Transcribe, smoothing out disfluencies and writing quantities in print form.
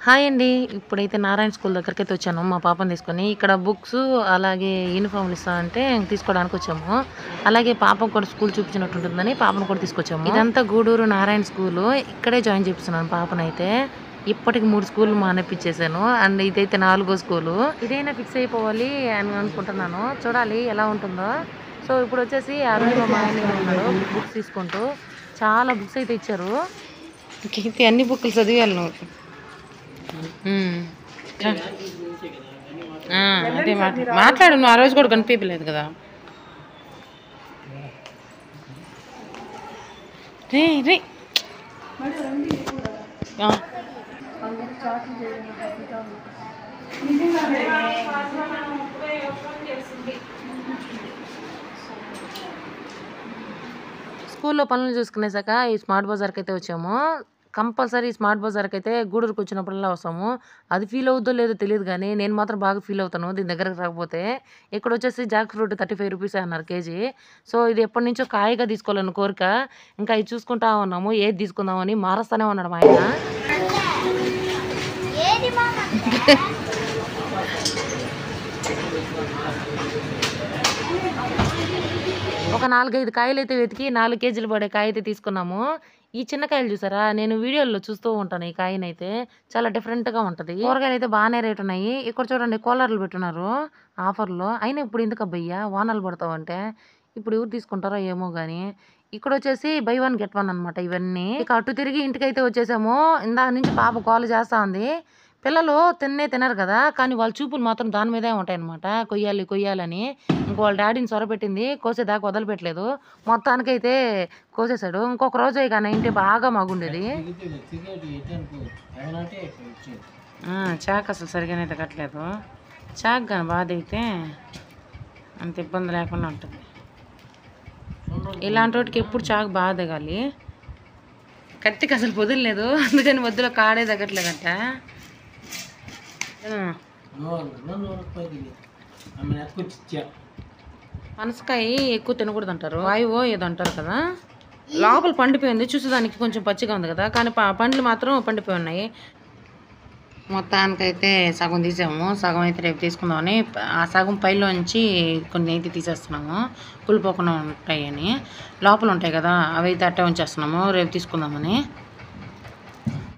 Hi అండి. ఇప్పుడైతే Narayana school దగ్గరికైతే వచ్చాను మా పాపని తీసుకొని. ఇక్కడ బుక్స్ అలాగే యూనిఫామ్‌లు ఇస్తా అంటే తీసుకోవడానికి వచ్చాము. అలాగే పాపకు కూడా స్కూల్ చూపించినట్టుంటుందని పాపను కూడా తీసుకొచ్చాము. ఇదంతా గూడూరు నారాయణ స్కూలు. ఇక్కడే జాయిన్ చేపిస్తున్నాను పాపనైతే. ఇప్పటికి 3 స్కూల్‌లు మానేపిచ్చేసాను. అండ్ ఇదైతే 4గో స్కూలు. ఇదైనా ఫిక్స్ అయిపోవాలి అని అనుకుంటున్నాను. చూడాలి ఎలా ఉంటుందో. సో ఇప్పుడొచ్చేసి అరుణ్ మా ఆయన ఉన్నాడు బుక్స్ తీసుకుంటూ. చాలా బుక్స్ అయితే ఇచ్చారు. ఇంకైతే అన్ని బుక్కులు చదివేయాలి నువ్వు. అదే మాట్లాడు నువ్వు. ఆ రోజు కూడా కనిపించలేదు కదా. రే రే స్కూల్లో పనులు చూసుకునేసాక ఈ స్మార్ట్ బజార్కి అయితే వచ్చాము. కంపల్సరీ స్మార్ట్ బజార్కి అయితే గూడూరుకి వచ్చినప్పుడల్లా వస్తాము. అది ఫీల్ అవుద్దో లేదో తెలియదు కానీ నేను మాత్రం బాగా ఫీల్ అవుతాను దీని దగ్గరకు రాకపోతే. ఇక్కడ వచ్చేసి జాక్ ఫ్రూట్ 35 రూపీస్ అన్నారు కేజీ. సో ఇది ఎప్పటి నుంచో కాయగా తీసుకోవాలని కోరిక. ఇంకా ఇది చూసుకుంటా ఉన్నాము ఏది తీసుకుందామని. మారస్తానే ఉన్నాడు మా ఆయన. ఒక 4-5 కాయలు అయితే వెతికి 4 కేజీలు పడే కాయ అయితే తీసుకున్నాము. ఈ చిన్న కాయలు చూసారా, నేను వీడియోల్లో చూస్తూ ఉంటాను ఈ కాయనైతే. చాలా డిఫరెంట్‌గా ఉంటది. కూరగాయలు అయితే బాగానే రేట్ ఉన్నాయి. ఇక్కడ చూడండి కూలర్లు పెట్టున్నారు ఆఫర్‌లో. అయినా ఇప్పుడు ఎందుకబ్బయ్యా వానలు పడతావంటే. ఇప్పుడు ఎవరు తీసుకుంటారో ఏమో గాని. ఇక్కడ వచ్చేసి బై 1 గెట్ 1 అనమాట ఇవన్నీ. ఇక అటు తిరిగి ఇంటికైతే వచ్చేసాము. ఇందాక నుంచి పాప గోల చేస్తా ఉంది. పిల్లలు తినరు కదా, కానీ వాళ్ళ చూపులు మాత్రం దాని మీదే ఉంటాయన్నమాట. కొయ్యాలి కొయ్యాలని. ఇంక వాళ్ళ డాడీని సొరపెట్టింది. కోసేదాకా వదలపెట్టలేదు. మొత్తానికైతే కోసేసాడు. ఇంకొక రోజు ఇక నా ఇంటి బాగా మగుండేది. చాక్ అసలు సరిగానే తగ్గట్లేదు. చాక్ కానీ బాధ అయితే అంత ఇబ్బంది లేకుండా ఉంటుంది. ఇలాంటి వాటికి ఎప్పుడు చాక్ బాగా దిగాలి. కత్తికి అసలు పొదిలేదు, అందుకని మధ్యలో కాడే తగ్గట్లేదంట. పనసకాయ ఎక్కువ తినకూడదు అంటారు. వాయువో ఏదో అంటారు కదా. లోపల పండిపోయింది, చూసేదానికి కొంచెం పచ్చిగా ఉంది కదా, కానీ పండ్లు మాత్రం పండిపోయి ఉన్నాయి. మొత్తానికైతే సగం తీసాము, సగం అయితే రేపు తీసుకుందామని. ఆ సగం పైలోంచి కొన్ని అయితే తీసేస్తున్నాము కుళ్ళిపోకుండా ఉంటాయని. లోపల ఉంటాయి కదా అవి అయితే అట్టే ఉంచేస్తున్నాము రేపు తీసుకుందామని.